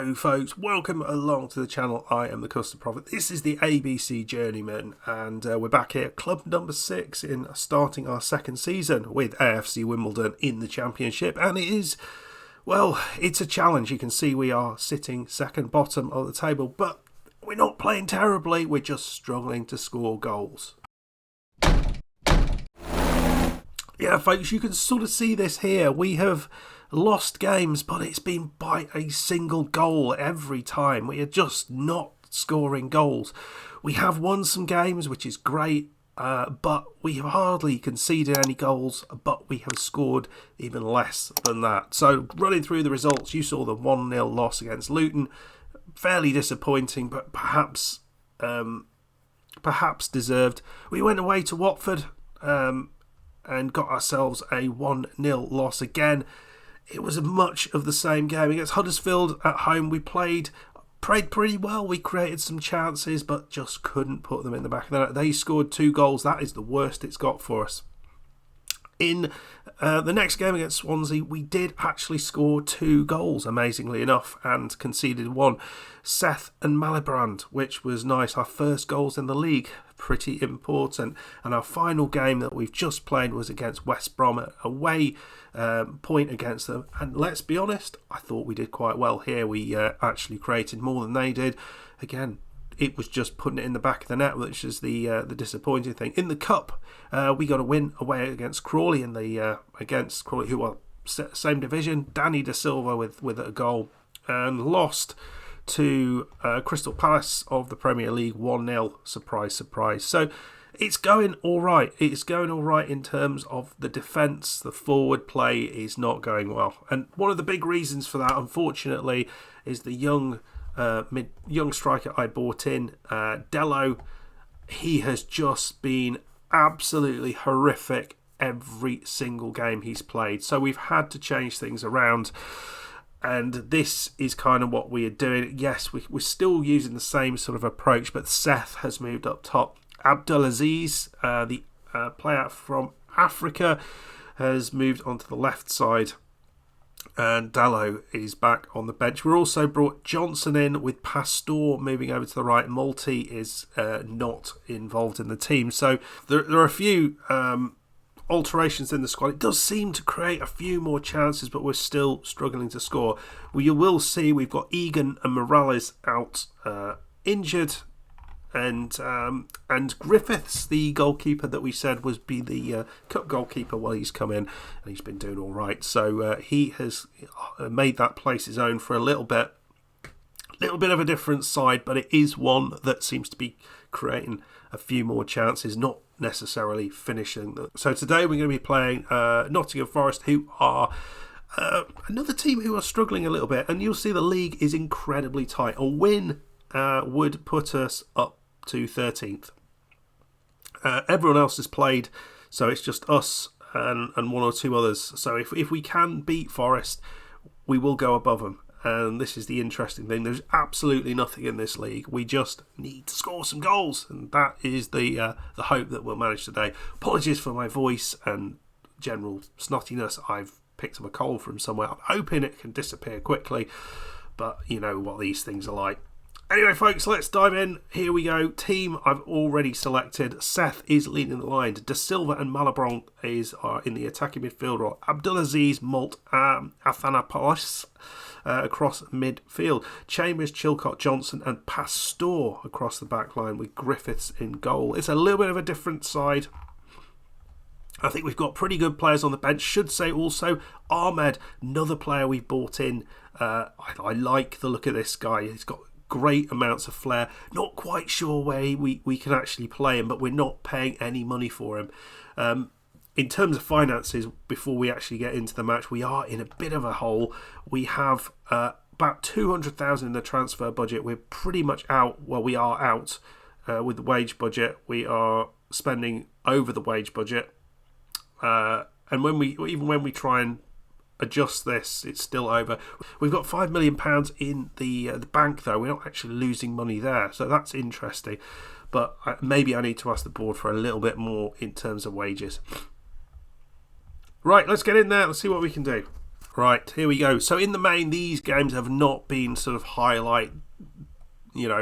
Hello folks, welcome along to the channel. I am the Custard Prophet. This is the ABC Journeyman and we're back here at club number 6 in starting our second season with AFC Wimbledon in the championship, and it is, well, it's a challenge. You can see we are sitting second bottom of the table, but we're not playing terribly, we're just struggling to score goals. Yeah folks, you can sort of see this here. We have lost games, but it's been by a single goal every time. We are just not scoring goals. We have won some games, which is great, but we have hardly conceded any goals, but we have scored even less than that. So running through the results, you saw the 1-0 loss against Luton. Fairly disappointing, but perhaps deserved. We went away to Watford and got ourselves a 1-0 loss again. It was much of the same game. Against Huddersfield at home, we played pretty well. We created some chances, but just couldn't put them in the back of the net. They scored 2 goals. That is the worst it's got for us. In the next game against Swansea, we did actually score 2 goals, amazingly enough, and conceded 1. Seth and Malibrand, which was nice. Our first goals in the league, pretty important. And our final game that we've just played was against West Brom, away point against them. And let's be honest, I thought we did quite well here. We actually created more than they did. Again, it was just putting it in the back of the net, which is the disappointing thing. In the cup, we got a win away against Crawley against Crawley, who are same division. Danny De Silva with a goal, and lost to Crystal Palace of the Premier League 1-0. Surprise, surprise. So it's going all right. It's going all right in terms of the defence. The forward play is not going well, and one of the big reasons for that, unfortunately, is the young striker I bought in, Dello. He has just been absolutely horrific every single game he's played. So we've had to change things around, and this is kind of what we are doing. Yes, we're still using the same sort of approach, but Seth has moved up top. Abdulaziz, the player from Africa, has moved onto the left side, and Dallo is back on the bench. We're also brought Johnson in, with Pastor moving over to the right. Multi is not involved in the team. So there are a few alterations in the squad. It does seem to create a few more chances, but we're still struggling to score. Well, you will see we've got Egan and Morales out injured. And Griffiths, the goalkeeper that we said was be the cup goalkeeper, well, he's come in and he's been doing all right. So he has made that place his own for a little bit of a different side, but it is one that seems to be creating a few more chances, not necessarily finishing them. So today we're going to be playing Nottingham Forest, who are another team who are struggling a little bit, and you'll see the league is incredibly tight. A win would put us up to 13th. Everyone else has played, so it's just us and 1 or 2 others. So if we can beat Forest, we will go above them. And this is the interesting thing. There's absolutely nothing in this league. We just need to score some goals, and that is the hope that we'll manage today. Apologies for my voice and general snottiness. I've picked up a cold from somewhere. I'm hoping it can disappear quickly, but you know what these things are like. Anyway, folks, let's dive in. Here we go. Team I've already selected. Seth is leading the line. De Silva and Malabron are in the attacking midfield. Or Abdulaziz, Malt, Athanopoulos across midfield. Chambers, Chilcott, Johnson and Pastor across the back line, with Griffiths in goal. It's a little bit of a different side. I think we've got pretty good players on the bench. Should say also Ahmed, another player we've bought in. I like the look of this guy. He's got great amounts of flair. Not quite sure where we can actually play him, but we're not paying any money for him. In terms of finances, before we actually get into the match, we are in a bit of a hole. We have about 200,000 in the transfer budget. We're pretty much out. Well, we are out with the wage budget. We are spending over the wage budget, and when we try and adjust this, it's still over. We've got £5 million in the bank, though. We're not actually losing money there, so that's interesting. But maybe I need to ask the board for a little bit more in terms of wages. Right, let's get in there. Let's see what we can do. Right, here we go. So in the main, these games have not been sort of highlight,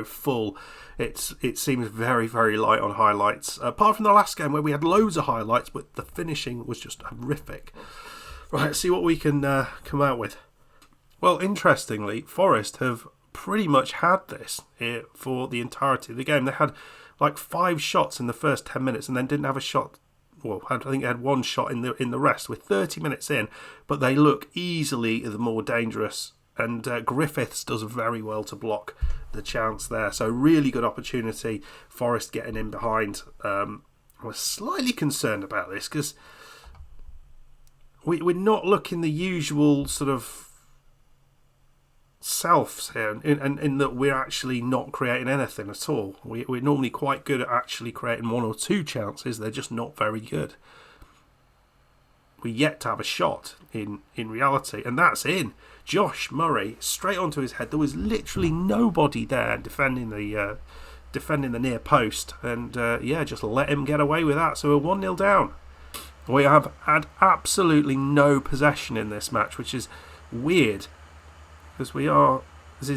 full. It seems very, very light on highlights. Apart from the last game where we had loads of highlights, but the finishing was just horrific. Right, let's see what we can come out with. Well, interestingly, Forest have pretty much had this for the entirety of the game. They had like 5 shots in the first 10 minutes and then didn't have a shot. Well, I think they had 1 shot in the rest. We're 30 minutes in, but they look easily the more dangerous. And Griffiths does very well to block the chance there. So really good opportunity. Forest getting in behind. I was slightly concerned about this because we're not looking the usual sort of selves here, in that we're actually not creating anything at all. We're normally quite good at actually creating 1 or 2 chances. They're just not very good. We're yet to have a shot in reality, and that's in. Josh Murray straight onto his head. There was literally nobody there defending the near post, and just let him get away with that. So we're 1-0 down. We have had absolutely no possession in this match, which is weird. Because this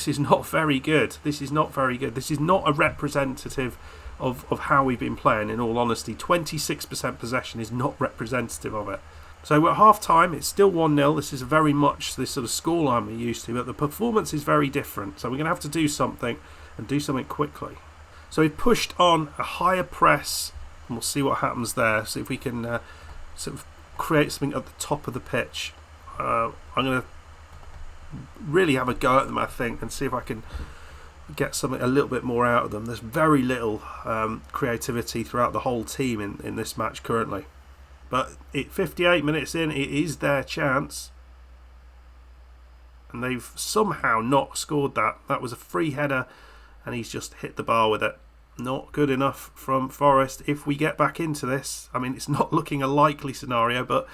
is not very good. This is not very good. This is not a representative of how we've been playing, in all honesty. 26% possession is not representative of it. So we're at half time, it's still 1-0. This is very much this sort of scoreline we're used to, but the performance is very different. So we're going to have to do something, and do something quickly. So we've pushed on a higher press, and we'll see what happens there. See if we can sort of create something at the top of the pitch. I'm going to really have a go at them, I think, and see if I can get something a little bit more out of them. There's very little creativity throughout the whole team in this match currently. But 58 minutes in, it is their chance. And they've somehow not scored that. That was a free header, and he's just hit the bar with it. Not good enough from Forest. If we get back into this, I mean, it's not looking a likely scenario, but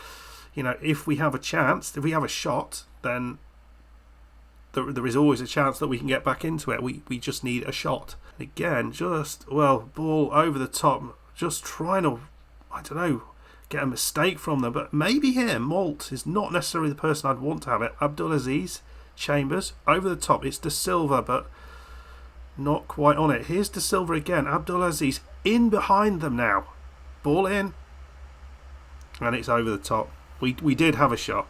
if we have a chance, if we have a shot, then there is always a chance that we can get back into it. We just need a shot. Again, ball over the top, just trying to, get a mistake from them. But maybe here, Malt is not necessarily the person I'd want to have it. Abdulaziz, Chambers, over the top. It's De Silva, but not quite on it. Here's De Silva again. Abdulaziz in behind them now. Ball in. And it's over the top. We did have a shot.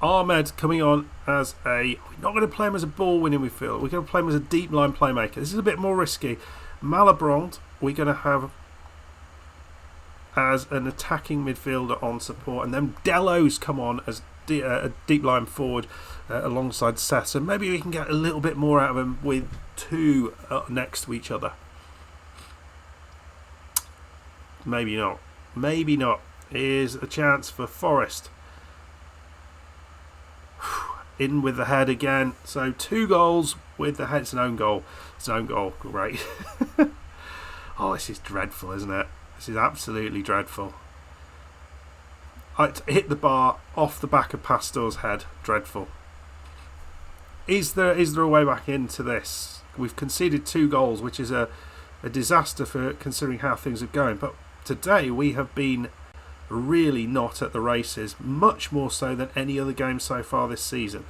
Ahmed coming on as we're not going to play him as a ball winning midfielder. We're going to play him as a deep line playmaker. This is a bit more risky. Malabrandt we're going to have as an attacking midfielder on support, and then Delos come on as a deep line forward alongside Seth. So maybe we can get a little bit more out of him with 2 next to each other. Maybe not. Maybe not. Here's a chance for Forest. In with the head again. So 2 goals with the head. It's an own goal. It's an own goal. Great. Oh, this is dreadful, isn't it? This is absolutely dreadful. Hit the bar off the back of Pastor's head. Dreadful. Is there a way back into this? We've conceded 2 goals, which is a disaster for considering how things are going. But today we have been really not at the races, much more so than any other game so far this season.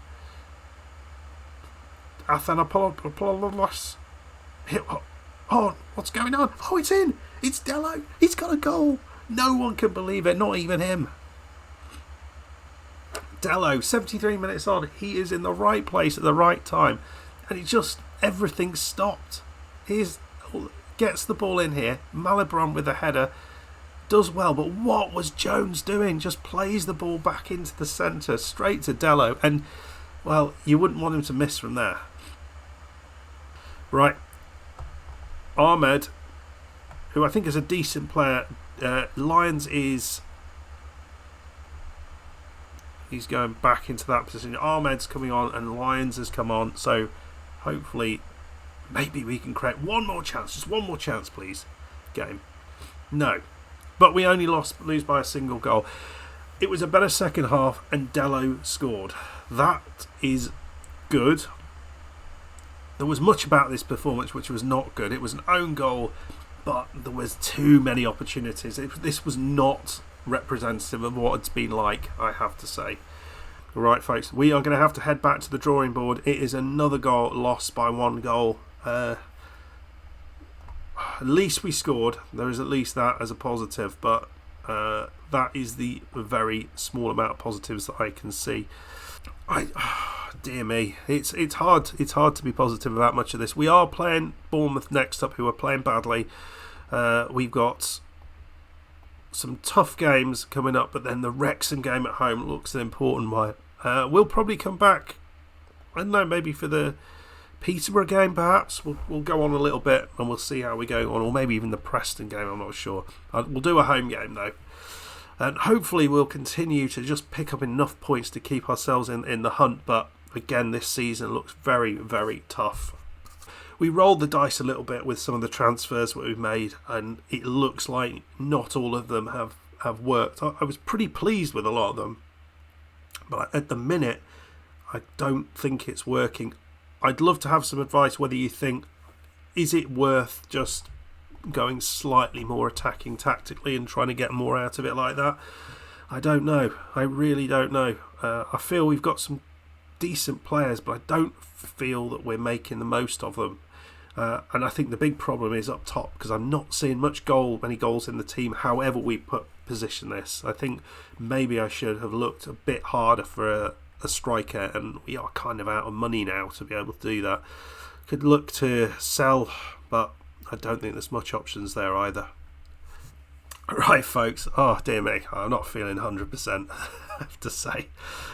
Athanopoulos. Oh, what's going on? Oh, it's in. It's Dello. He's got a goal. No one can believe it, not even him. Dello, 73 minutes on, he is in the right place at the right time, and everything stopped. Gets the ball in here. Malibran with a header. Does well, but what was Jones doing? Just plays the ball back into the centre, straight to Dello, and, well, you wouldn't want him to miss from there. Right. Ahmed, who I think is a decent player. Lyons he's going back into that position. Ahmed's coming on and Lyons has come on, so hopefully maybe we can create one more chance. Just one more chance, please. Game. No. But we only lose by a single goal. It was a better second half, and Dello scored. That is good. There was much about this performance which was not good. It was an own goal, but there was too many opportunities. This was not representative of what it's been like, I have to say. Right, folks, we are going to have to head back to the drawing board. It is another goal lost by 1 goal. At least we scored. There is at least that as a positive, but that is the very small amount of positives that I can see. Dear me, it's hard to be positive about much of this. We are playing Bournemouth next up, who are playing badly. We've got some tough games coming up, but then the Wrexham game at home looks an important one. We'll probably come back, I don't know, maybe for the Peterborough game perhaps. We'll go on a little bit and we'll see how we go on, or maybe even the Preston game, I'm not sure. We'll do a home game though. And hopefully we'll continue to just pick up enough points to keep ourselves in the hunt, but again, this season looks very, very tough. We rolled the dice a little bit with some of the transfers that we've made, and it looks like not all of them have worked. I was pretty pleased with a lot of them, but at the minute, I don't think it's working. I'd love to have some advice whether you think, is it worth just going slightly more attacking tactically and trying to get more out of it like that? I don't know. I really don't know. I feel we've got some decent players, but I don't feel that we're making the most of them. And I think the big problem is up top, because I'm not seeing many goals in the team, however we position this. I think maybe I should have looked a bit harder for a striker, and we are kind of out of money now to be able to do that. Could look to sell, but I don't think there's much options there either. Right, folks. Oh, dear me. I'm not feeling 100%, I have to say.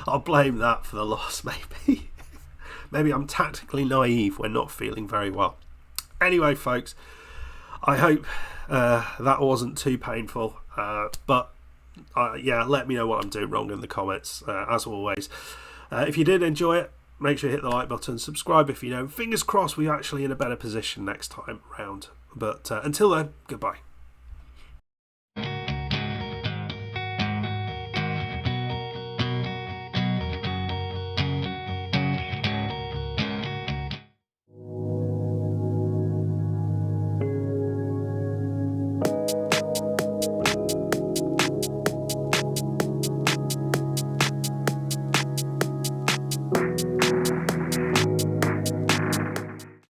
I'll blame that for the loss, maybe. Maybe I'm tactically naive when not feeling very well. Anyway, folks, I hope that wasn't too painful. But yeah, let me know what I'm doing wrong in the comments, as always. If you did enjoy it, make sure you hit the like button. Subscribe if you know. Fingers crossed we're actually in a better position next time round. But until then, goodbye.